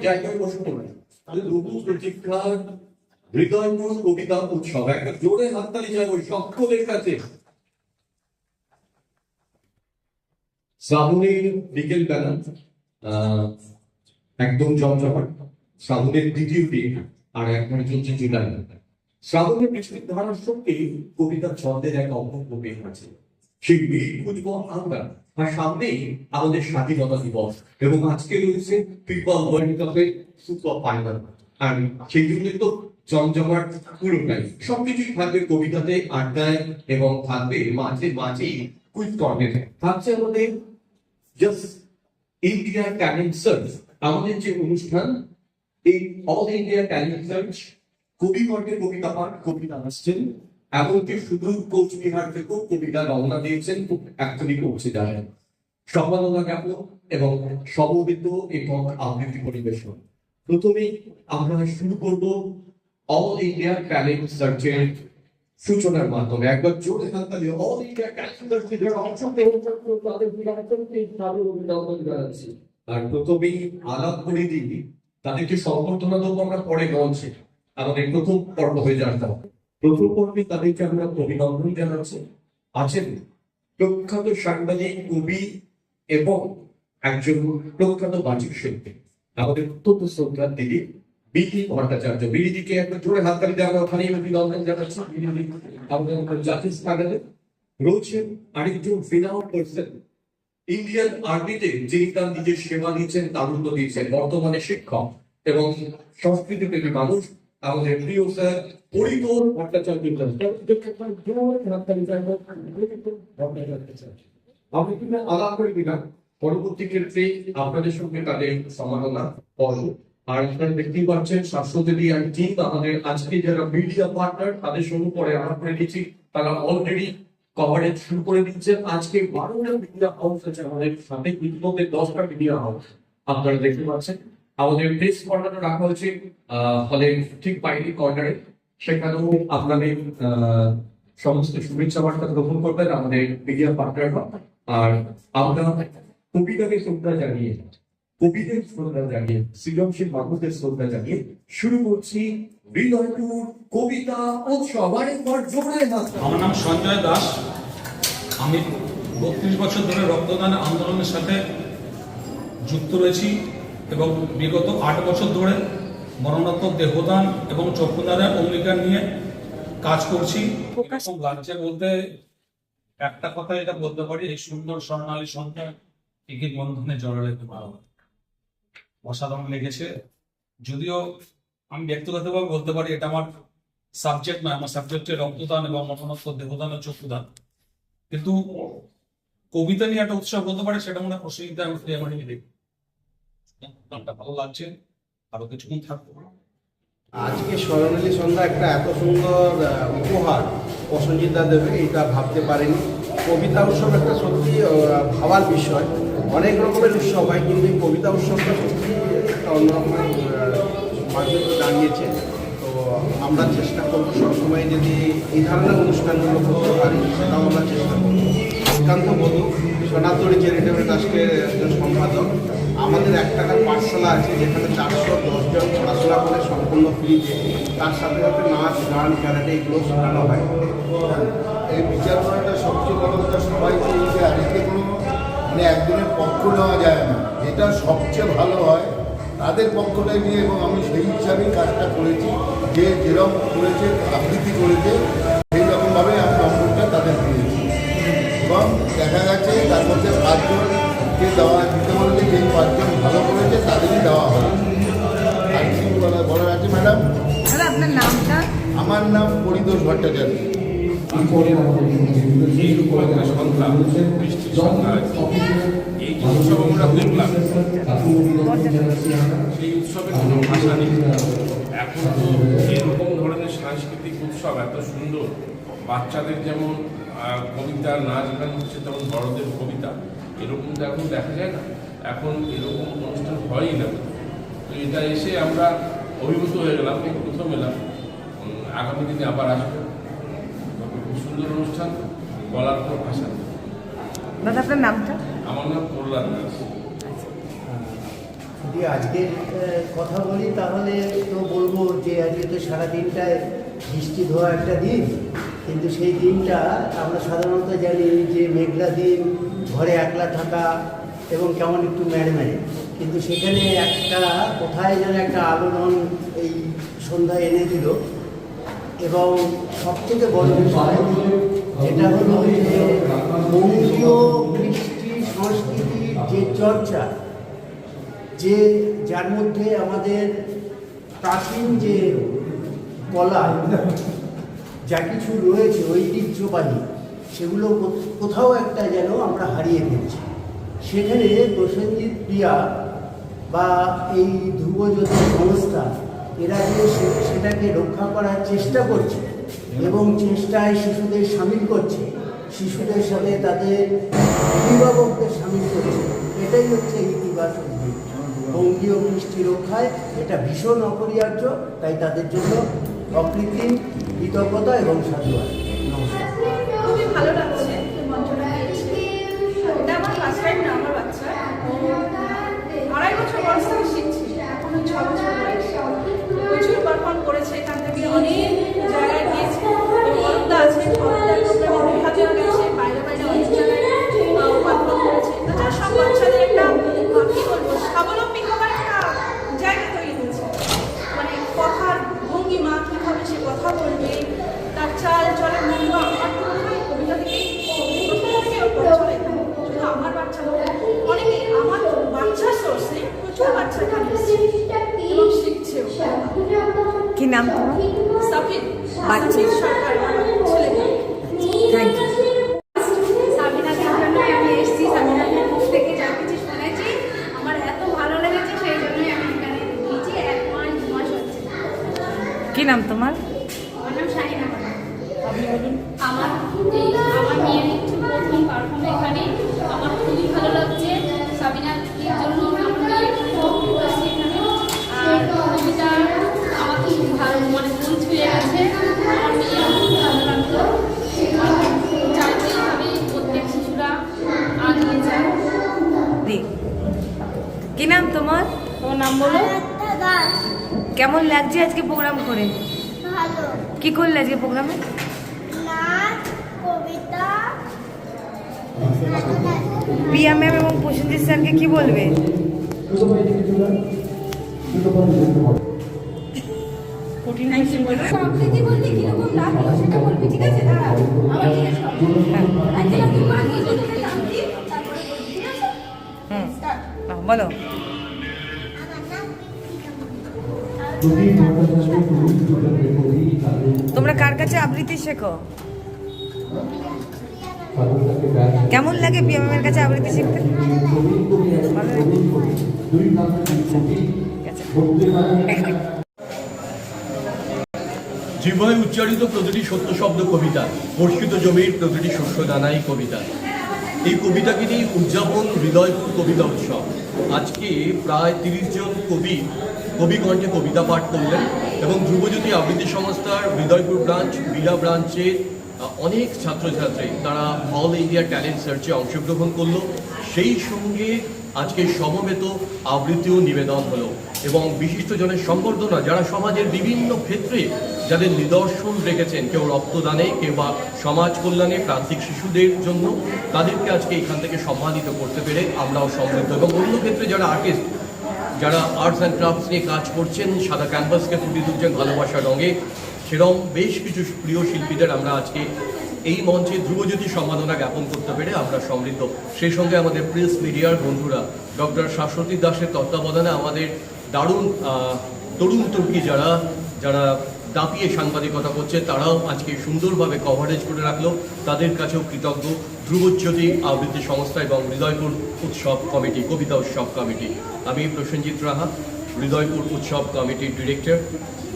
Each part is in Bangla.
জায়গায় বসে পড়ে রঘু প্রতীক্ষার হৃদয়মূল কবিতা উৎসব একটা জোরে হাততালি চাই ওই সকলের কাছে। শ্রাবণের বিকেল বেলা একদম জমজমাট, শ্রাবণের দ্বিতীয় দিন আর এখন চলছে জুলাই। শ্রাবণের বৃষ্টির ধারার সঙ্গে কবিতার ছন্দের এক অপূর্ব বেগ আছে, সেই বেগ খুঁজব আমরা। আর সামনেই আমাদের স্বাধীনতা দিবস এবং আজকে রয়েছে ফিফা ওয়ার্ল্ড কাপের সুপার ফাইনাল। আর সেই জন্য তো জমজমাট পুরোটাই, সবকিছুই থাকবে কবিতাতে, আড্ডায় এবং থাকবে মাঝে মাঝেই কুইজ কর্নারে। থাকছে আমাদের জাস্ট ইন্ডিয়া ট্যালেন্ট সার্চ, আমাদের যে অনুষ্ঠান, এই অল ইন্ডিয়া ট্যালেন্ট সার্চ। কবিগণের কবিতা পাঠ, কবিতা আসছেন, এমনকি শুধু কোচবিহার থেকেও কবিতা রওনা দিয়েছেন, খুব এখনই পৌঁছে যায়। সম্মাননা জ্ঞাপন এবং সমবেত একক আবৃত্তি পরিবেশন। প্রথমেই আমরা শুরু করব অল ইন্ডিয়া ট্যালেন্ট সার্চের সূচনার মাধ্যমে। একবার জোরে হাততালি অল ইন্ডিয়া ট্যালেন্ট সার্চের যারা অংশগ্রহণ করছে। আর প্রথমেই আলাপ করে দিই, তাদেরকে সম্বর্ধনা দেবো আমরা পরে মঞ্চে, আমাদের প্রথম পর্ব হয়ে যাওয়ার। প্রথম পর্বে তাদেরকে আমরা অভিনন্দন জানাচ্ছি। আছেন প্রখ্যাত সাংবাদিক, কবি এবং একজন প্রখ্যাত বাচিক শিল্পী, আমাদের অত্যন্ত শ্রদ্ধার দিদি বিধি ভট্টাচার্য। বিধিকে একটা জোরে হাততালি দিয়ে আমরা ওখানেই অভিনন্দন জানাচ্ছি। আমাদের জাতীয় স্থানে রয়েছেন আরেকজন ফিনাল পার্সন, ইন্ডিয়ান আর্মিতে যিনি তার নিজের সেবা দিয়েছেন, তারুণ্য দিয়েছেন, বর্তমানে শিক্ষক এবং সংস্কৃতি প্রেমী মানুষ, আমাদের প্রিয় স্যার পরিতোষ ভট্টাচার্য। আমি কিন্তু আলাপ করে দিলাম, পরবর্তী ক্ষেত্রে আপনাদের সঙ্গে তাদের সমালোচনা করবো। আর আপনারা দেখতেই পাচ্ছেন শাশ্বতী আর টিম, আমাদের আজকে যারা মিডিয়া পার্টনার, তাদের সঙ্গে পরে আলাপ করে দিচ্ছি, তারা অলরেডি কভারেজ শুরু করে দিচ্ছেন। আজকে 12টা মিডিয়া হাউস আছে আমাদের সাথে, ইতিমধ্যে 10টা মিডিয়া হাউস আপনারা দেখতে পাচ্ছেন। আমাদের প্রেস কর্নার রাখা হয়েছে ফলে ঠিক বাইরে কর্নারে, সেখানেও আপনাদের সমস্ত শুভেচ্ছা বার্তা গ্রহণ করবেন আমাদের মিডিয়া পার্টনাররা। আর আমরা কবিতাকে শ্রদ্ধা জানিয়ে, কবিদের শ্রদ্ধা জানিয়ে, সৃজনশীল মানুষদের শ্রদ্ধা জানিয়ে শুরু করছি হৃদয়পুর কবিতা উৎসব। আরেকবার জোরে হাত। আমার নাম সঞ্জয় দাস। আমি 32 বছর ধরে রক্তদান আন্দোলনের সাথে যুক্ত রয়েছি এবং বিগত 8 বছর ধরে মরণাত্মক দেহদান এবং চক্ষুদানের অঙ্গীকার নিয়ে কাজ করছি। এরকম লাগছে বলতে একটা কথা এটা বলতে পারি, এই সুন্দর স্বর্ণালী সন্ধ্যা টিকিট বন্ধনে জড়ালে ভালো, অসাধারণ লেগেছে। যদিও আমি ব্যক্তিগতভাবে বলতে পারি এটা আমার সাবজেক্ট নয়, আমার সাবজেক্টে রক্তদান এবং মরণাত্মক দেহদান ও চক্ষুদান, কিন্তু কবিতা নিয়ে একটা উৎসব বলতে পারে সেটা মনে হয় অসুবিধা। আমি দেখি গানটা ভালো লাগছে, আরো কিছুক্ষণ থাকবো। আজকে স্বর্ণালী সন্ধ্যা একটা এত সুন্দর উপহার প্রসেনজিৎ দা দেবে এটা ভাবতে পারিনি। কবিতা উৎসব একটা সত্যি ভাবার বিষয়, অনেক রকমের উৎসব হয় কিন্তু এই কবিতা উৎসবটা সত্যি একটা অন্যরকম মাধ্যমে দাঁড়িয়েছে। তো আমরা চেষ্টা করবো সবসময় যদি এই ধরনের অনুষ্ঠানগুলো করতে পারি, সেটাও আমরা চেষ্টা করবো। শ্রীকান্ত বধু সোনাতড়ি চ্যারিটেবল ট্রাস্টের একজন সম্পাদক। আমাদের 1 টাকার পাঠশালা আছে যেখানে 410 জন পড়াশোনা করে সম্পূর্ণ ফ্রিতে, তার সাথে সাথে নাচ, গান, ক্যারাটে এগুলো শেখানো হয়। এই বিচার করাটা সবচেয়ে বড় কথা, সবাইকে এই যে আজকে কোনো একদিনের পক্ষ নেওয়া যায় না, যেটা সবচেয়ে ভালো হয় তাদের পক্ষটাই নিয়ে, এবং আমি সেই হিসাবেই কাজটা করেছি। যে যেরকম করেছে, আবৃত্তি করেছে, সেই রকমভাবে আমি নম্বরটা তাদের দিয়েছি। এবং দেখা গেছে তার মধ্যে 5 জনকে দেওয়া দিতে বললে, যেই 5 জন ভালো করেছে তাদেরই দেওয়া হবে। আর কি বলার আছে ম্যাডাম? আপনার নামটা? আমার নাম পরিতোষ ভট্টাচার্য। এই উৎসব আমরা দেখলাম, সেই উৎসবের কোনো ভাষা নেই। এখন তো এরকম ধরনের সাংস্কৃতিক উৎসব এত সুন্দর, বাচ্চাদের যেমন কবিতা, নাচ গান হচ্ছে, তেমন বড়দের কবিতা, এরকম তো এখন দেখা যায় না। এখন এরকম অনুষ্ঠান হয়ই না। তো এটা এসে আমরা অভিভূত হয়ে গেলাম, প্রথম এলাম। আগামী দিনে আবার আসবো। খুব সুন্দর অনুষ্ঠান, বলার কোনো ভাষা নেই। দাদা আপনার নামটা? আমার নাম কল্যাণ দাস। যদি আজকের কথা বলি তাহলে তো বলবো যে আজকে তো সারাদিনটায় বৃষ্টি ধোয়া একটা দিন, কিন্তু সেই দিনটা আমরা সাধারণত জানি যে মেঘলা দিন, ঘরে একলা থাকা এবং কেমন একটু ম্যাড়ম্যাড়ে, কিন্তু সেখানে একটা কোথায় যেন একটা আলোড়ন এই সন্ধ্যায় এনে দিল। এবং সবথেকে বড় বিষয় যেটা হলো যে বঙ্গীয় কৃষ্টি সংস্কৃতির যে চর্চা, যে যার মধ্যে আমাদের প্রাচীন যে কলা যা কিছু রয়েছে ঐতিহ্যবাহী, সেগুলো কোথাও একটা যেন আমরা হারিয়ে ফেলছি। সেখানে প্রসেনজিৎ প্রিয়া বা এই ধ্রুবজ্যোতি সংস্থা এরা যে সেটাকে রক্ষা করার চেষ্টা করছে এবং চেষ্টায় শিশুদের সামিল করছে, শিশুদের সাথে তাদের অভিভাবকদের সামিল করছে, এটাই হচ্ছে ইতিবাচক দিক। বঙ্গীয় কৃষ্টি রক্ষায় এটা ভীষণ অপরিহার্য, তাই তাদের জন্য অকৃত্রিম কৃতজ্ঞতা এবং সাধুবাদ। নমস্কার। খুবই ভালো লাগছে মঞ্চটা পেয়েছি। এটা আমার ফার্স্ট টাইম না, আমার বাচ্চা ও 2.5 বছর বয়স থেকে শিখছে, এখনো 6 বছর বয়স। প্রচুর পারফর্ম করেছে, এখান থেকে অনেক জায়গায় গিয়েছে। অরুণদা আছে, অরুণদার প্রোগ্রামে 2000 গেছে, বাইরে বাইরে অনেক জায়গায় পারফর্ম করেছে। তাছাড়া সব বাচ্চাদের একটা কি বলবো, স্বাবলম্বী হওয়ার একটা জায়গা তৈরি হয়েছে। মানে কথার ভঙ্গিমা, কীভাবে সে কথা বলবে, তার চাল চলের ভঙ্গিমা, আমার তো মনে হয় কবিতা থেকেই চলে। শুধু আমার বাচ্চা নয়, অনেকে আমার বাচ্চার সোর্সে প্রচুর বাচ্চা এখানে এসেছে এবং শিখছেও। কি নাম তোমার? সাফিদ বাচ্চা সরকার ছেলেটা। Thank you. সাবিনাদের জন্যই আমি এসেছি, সাবিনাদের মুখ থেকে যা কিছু শুনেছি আমার এত ভালো লেগেছে, সেই জন্যই আমি এখানে নিয়েছি। 1 মাস 2 মাস হচ্ছে। কি নাম তোমার? আমার নাম শাহিনা। আমার মেয়ের হচ্ছে প্রথম পারফর্ম এখানে, আমার খুবই ভালো লাগছে। সাবিনার জন্য আমার মেয়ে খুব আসছে এখানে, আর কবিতা আমার খুব ভালো, মানে মন ছুঁয়ে গেছে। আমার মেয়ে খুব ভালো লাগলো। চাইতে এইভাবে প্রত্যেক শিশুরা আগিয়ে যায়। কি নাম তোমার? তোমার নাম বলো। কেমন লাগছে আজকে প্রোগ্রাম করে? ভালো। কি করলে আজকে প্রোগ্রামে? নাচ, কবিতা, প্রিয়া ম্যাম এবং প্রসেনজিৎ স্যারকে কি বলবে? প্রকৃতি বলতে কিরকম লাগে সেটা বলবি, ঠিক আছে? দাঁড়া, আমার জিজ্ঞেস করো। আজকে আমি আগে বলতে জানতি, তারপরে বলবি, ঠিক আছে? স্টার্ট। বলো। তোমরা কার কাছে আবৃত্তি শেখো? কেমন লাগে প্রিয়া ম্যামের কাছে আবৃত্তি শিখতে? ভালো লাগে? ঠিক আছে। জিহ্বায় উচ্চারিত প্রতিটি সত্য শব্দ কবিতা, বর্ষিত জমির প্রতিটি শস্য দানাই কবিতা। এই কবিতাকে নিয়ে উদযাপন হৃদয়পুর কবিতা উৎসব। আজকে প্রায় 30 জন কবি কণ্ঠে কবিতা পাঠ করলেন এবং ধ্রুবজ্যোতি আবৃত্তি সংস্থার হৃদয়পুর ব্রাঞ্চ, বিলা ব্রাঞ্চে অনেক ছাত্রছাত্রী তারা অল ইন্ডিয়া ট্যালেন্ট সার্চে অংশগ্রহণ করলো। সেই সঙ্গে আজকে সমবেত আবৃত্তিও নিবেদন হলো এবং বিশিষ্টজনের সম্বর্ধনা, যারা সমাজের বিভিন্ন ক্ষেত্রে যাদের নিদর্শন রেখেছেন, কেউ রক্তদানে, কেউ বা সমাজ কল্যাণে, প্রান্তিক শিশুদের জন্য, তাদেরকে আজকে এখান থেকে সম্মানিত করতে পেরে আমরাও সমৃদ্ধ। এবং অন্য ক্ষেত্রে যারা আর্টিস্ট, যারা আর্টস অ্যান্ড ক্রাফটস নিয়ে কাজ করছেন, সাদা ক্যানভাসকে ফুটিয়ে তুলছেন ভালোবাসার রঙে, সেরকম বেশ কিছু প্রিয় শিল্পীদের আমরা আজকে এই মঞ্চে ধ্রুবজ্যোতি সম্মাননা জ্ঞাপন করতে পেরে আমরা সমৃদ্ধ। সেই সঙ্গে আমাদের প্রেস মিডিয়ার বন্ধুরা, ডক্টর শাশ্বতী দাসের তত্ত্বাবধানে আমাদের দারুণ তরুণ তুর্কি যারা দাপিয়ে সাংবাদিকতা করছে, তারাও আজকে সুন্দরভাবে কভারেজ করে রাখলো। তাদের কাছেও কৃতজ্ঞ ধ্রুবজ্যোতি আবৃত্তি সংস্থা এবং হৃদয়পুর উৎসব কমিটি, কবিতা উৎসব কমিটি। আমি প্রসেনজিৎ রাহা, হৃদয়পুর উৎসব কমিটির ডিরেক্টর।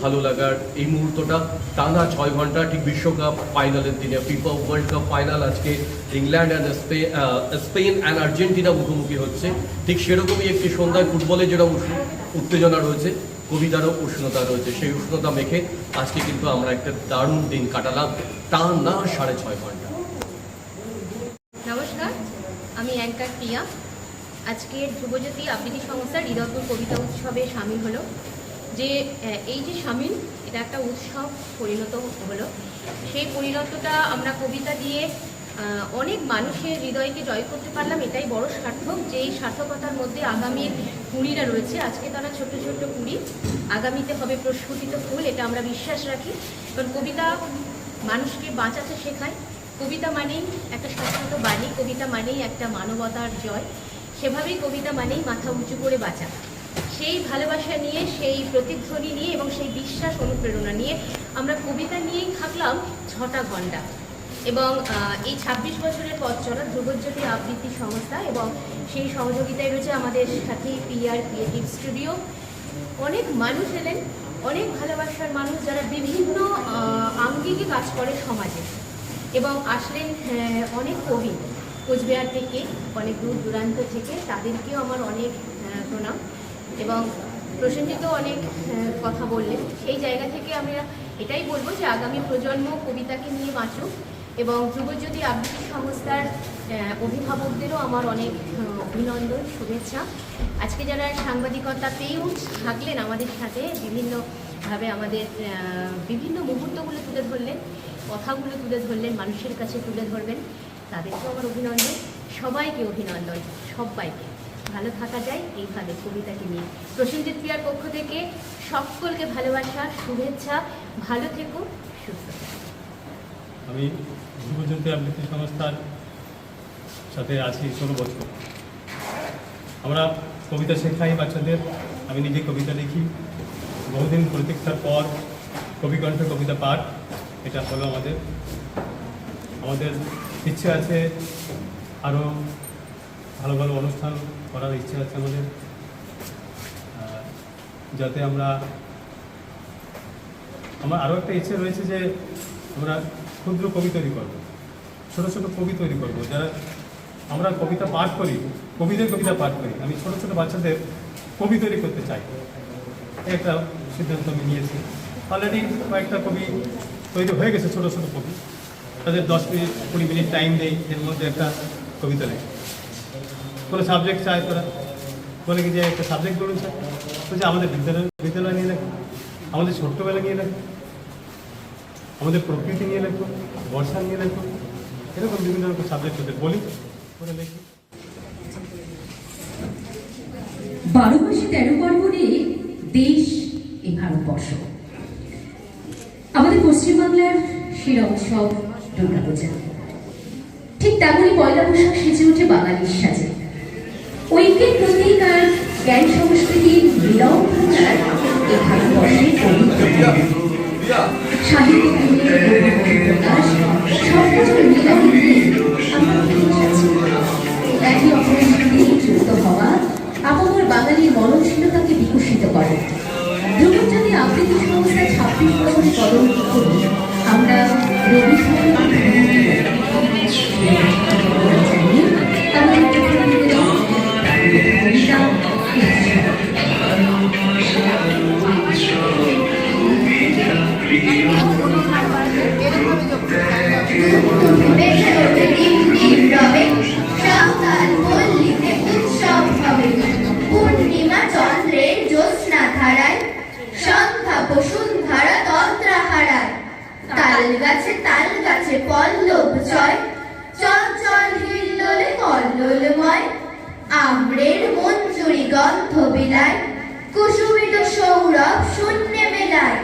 ভালো লাগার এই মুহূর্তটা টানা 6 ঘন্টা, ঠিক বিশ্বকাপ ফাইনালের দিনে, ফিফা ওয়ার্ল্ড কাপ ফাইনাল আজকে England and Spain and Argentina মুখোমুখি হচ্ছে। ঠিক সেরকমই একটি সন্ধ্যায় ফুটবলে যেটা উত্তেজনা রয়েছে, কবিতারও উষ্ণতা রয়েছে। সেই উষ্ণতা মেখে আজকে কিন্তু আমরা একটা দারুণ দিন কাটালাম, টানা 6.5 ঘন্টা। নমস্কার, আমি অ্যাঙ্কার প্রিয়া। আজকে ধ্রুবজ্যোতি আবৃত্তি সংস্থার হৃদয়পুর কবিতা উৎসবে সামিল হলো। যে এই যে সামিল, এটা একটা উৎসব পরিণত হলো। সেই পরিণতটা আমরা কবিতা দিয়ে অনেক মানুষের হৃদয়কে জয় করতে পারলাম, এটাই বড় সার্থক। যে এই সার্থকতার মধ্যে আগামীর কুড়িরা রয়েছে। আজকে তারা ছোট্ট ছোট্ট কুড়ি, আগামীতে হবে প্রস্ফুটিত ফুল, এটা আমরা বিশ্বাস রাখি। কারণ কবিতা মানুষকে বাঁচাতে শেখায়। কবিতা মানেই একটা শাশ্বত বাণী, কবিতা মানেই একটা মানবতার জয়। সেভাবেই কবিতা মানেই মাথা উঁচু করে বাঁচা। সেই ভালোবাসা নিয়ে, সেই প্রতিধ্বনি নিয়ে এবং সেই বিশ্বাস অনুপ্রেরণা নিয়ে আমরা কবিতা নিয়েই থাকলাম 6টা ঘন্টা। এবং এই 26 বছরের পথ চলা ধ্রুবজ্যোতি আবৃত্তি সংস্থা এবং সেই সহযোগিতায় রয়েছে আমাদের সাথে PR ক্রিয়েটিভ স্টুডিও। অনেক মানুষ এলেন, অনেক ভালোবাসার মানুষ যারা বিভিন্ন আঙ্গিকে কাজ করে সমাজে। এবং আসলেন অনেক কবি কোচবিহার থেকে, অনেক দূর দূরান্ত থেকে, তাদেরকেও আমার অনেক প্রণাম। এবং প্রসেনজিৎ অনেক কথা বললেন, সেই জায়গা থেকে আমরা এটাই বলবো যে আগামী প্রজন্ম কবিতাকে নিয়ে বাঁচুক। এবং ধ্রুবজ্যোতি আবৃত্তি সংস্থার অভিভাবকদেরও আমার অনেক অভিনন্দন, শুভেচ্ছা। আজকে যারা সাংবাদিকতাতেও থাকলেন আমাদের সাথে, বিভিন্নভাবে আমাদের বিভিন্ন মুহূর্তগুলো তুলে ধরলেন, কথাগুলো তুলে ধরলেন, মানুষের কাছে তুলে ধরবেন, তাদেরকেও আমার অভিনন্দন। সবাইকে অভিনন্দন, সবাইকে। ভালো থাকা যায় এইভাবে কবিতাকে নিয়ে। প্রসেনজিৎ প্রিয়ার পক্ষ থেকে সকলকে ভালোবাসা, শুভেচ্ছা। ভালো থেকো, সুস্থ থেকো। আমি ধ্রুবজ্যোতি আবৃত্তি সংস্থার সাথে আছি 16 বছর। আমরা কবিতা শেখাই বাচ্চাদের, আমি নিজে কবিতা লিখি। বহুদিন প্রতীক্ষার পর কবিকণ্ঠে কবিতা পাঠ এটা হলো আমাদের ইচ্ছে আছে, আরও ভালো ভালো অনুষ্ঠান করার ইচ্ছে আছে আমাদের, যাতে আমরা আরও একটা ইচ্ছে রয়েছে যে আমরা ক্ষুদ্র কবি তৈরি করবো, ছোটো ছোটো কবি তৈরি করবো। যারা আমরা কবিতা পাঠ করি, কবিদের কবিতা পাঠ করি, আমি ছোটো ছোটো বাচ্চাদের কবি তৈরি করতে চাই। একটা সিদ্ধান্ত আমি নিয়েছি। অলরেডি কয়েকটা কবি তৈরি হয়ে গেছে, ছোটো ছোটো কবি। তাদের 10 মিনিট 20 মিনিট টাইম নেই, এর মধ্যে একটা কবিতা লেখে। কোনো সাবজেক্ট চায়, তোরা বলে কি যে একটা সাবজেক্ট বলুন স্যার, বলছে আমাদের বিদ্যালয় নিয়ে লেখো, আমাদের ছোট্টবেলা নিয়ে লেখো, আমাদের প্রকৃতি নিয়ে লেখো, বর্ষা নিয়ে লেখো, এরকম বিভিন্ন রকম সাবজেক্ট ওদের বলি, করে লেখি। 12 মাসে 13 পার্বণে দেশ এই ভারতবর্ষ। আমাদের পশ্চিমবাংলার সেরা উৎসব দুর্গাপূজা। ঠিক তেমনই পয়লা বৈশাখ সেজে ওঠে বাঙালির সাজে। ঐক্যের প্রতীক আর জ্ঞান সংস্কৃতির মিলন ভাঙার এই ভারতবর্ষের পবিত্র সাহিত্য প্রকাশ সবকিছুর মিলন নিয়ে আমরা এসেছি। একই অপরের সাথে যুক্ত হওয়া আপামর বাঙালির মননশীলতাকে বিকশিত করে। ধ্রুবজ্যোতি আবৃত্তি সংস্থা 26 বছরে পদোন্নতি করি আমরা রবি পূর্ণিমা চন্দ্রের জ্যোৎস্না ধারায় সন্ধ্যা বসুন্ধরা তন্ত্রা হারায়। তাল গাছে পল্লব জয়, চঞ্চল হিল্লোলে কল্লোলময়। আম্রের মঞ্জুরি গন্ধ বিলায়, কুসুমিত সৌরভ শূন্যে মেলায়।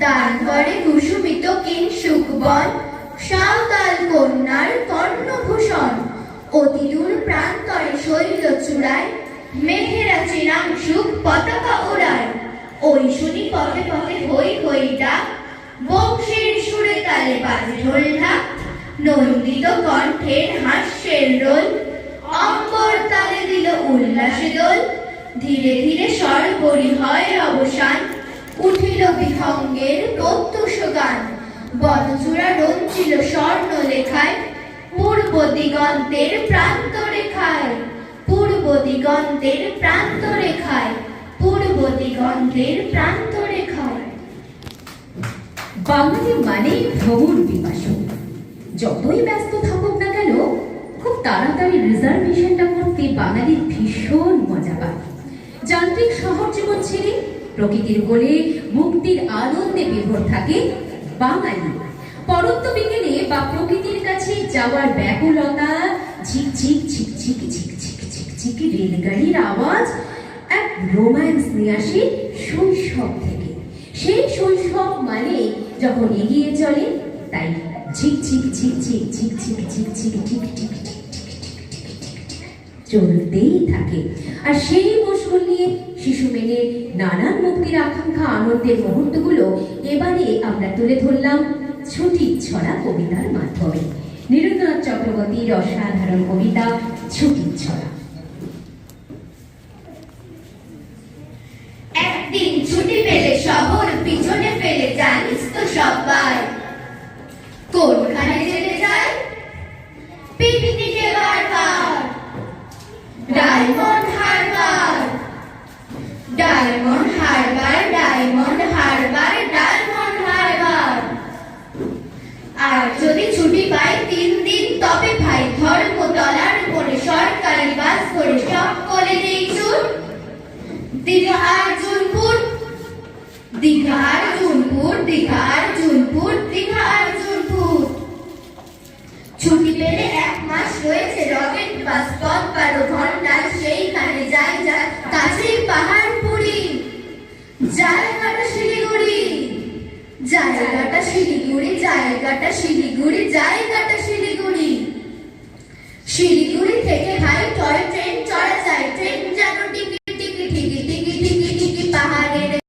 দান করে কুসুমিত কিংসুক বন, সাঁওতাল কন্যার কর্ণভূষণ। অতি দূর প্রান্তরে শৈল চূড়ায়, মেঘেরা চিরাংশুক পতাকা ওড়ায়। ওই শুনি পথে পথে হই হই ডাক, বংশীর সুরে তালে বাজে ঢোল ঢাক। নন্দিত কণ্ঠের হাস্যের রোল, অম্বর তালে দিল উল্লাসে দোল। ধীরে ধীরে সর্বরি হয় অবসান, উঠিল বিহঙ্গের প্রত্যুষ গান। বনচূড়া রঞ্চিল স্বর্ণ লেখায়, পূর্ব দিগন্তের প্রান্ত রেখায়। পূর্ব দিগন্তের প্রান্ত রেখায়, পূর্ব দিগন্তের প্রান্ত রেখায়। বাঙালি মানে ভ্রমণ পিপাসু। যতই ব্যস্ত থাকুক না কেন, খুব তাড়াতাড়ি রিজার্ভেশনটা করতে বাঙালি ভীষণ মজা পায়। যান্ত্রিক শহর জীবন ছেড়ে প্রকৃতির কোলে মুক্তির আনন্দে বিভোর থাকে বাঙালি। পরন্ত বিকেলে বা প্রকৃতির কাছে যাওয়ার ব্যাকুলতা, ঝিকঝিক ঝিকঝিক ঝিকঝিক ঝিকঝিক রেলগাড়ির আওয়াজ এক রোম্যান্স নিয়ে আসে শৈশব থেকে। সেই শৈশব মানে যখন এগিয়ে চলে, তাই ঝিকঝিক ঝিকঝিক ঝিকঝিক ঝিকঝিক টিক টিক টিক চলতেই থাকে। আর সেই মশগুল নিয়ে শিশু মেনে নানান মুক্তির আকাঙ্ক্ষা আনন্দের মুহূর্তগুলো এবারে আমরা তুলে ধরলাম ছুটির ছড়া কবিতার মাধ্যমে। নীরেন্দ্রনাথ চক্রবর্তীর অসাধারণ কবিতা ছুটির ছড়া। একদিন ছুটি পেলে শহর পিছনে ফেলে জানিস তো সবাই কোনখানে যেতে চাই? পিকনিকে বারবার ডায়মন্ড হারবার, ডায়মন্ড হারবার, ডায়মন্ড হারবার, ডায়মন্ড হারবার। আর যদি ছুটি পাই 3 দিন, তবে ভাই ধর্মতলার উপরে সরকারি বাস করে সকলে নেই ছুট। দীঘা আর জুনপুর, দীঘা আর জুনপুর, দীঘা আর জুনপুর, দীঘা আর জুনপুর। ছুটি পেলে 1 মাস রয়েছে রকেট বাস, 12 ঘন্টায় সেইখানে যাই যায়। কাছেই পাহাড়পুরি, জায়গাটা শিলিগুড়ি, জায়গাটা শিলিগুড়ি, জায়গাটা শিলিগুড়ি, জায়গাটা শিলিগুড়ি। শিলিগুড়ি থেকে ভাই টয় ট্রেন চড়া যায়, ট্রেন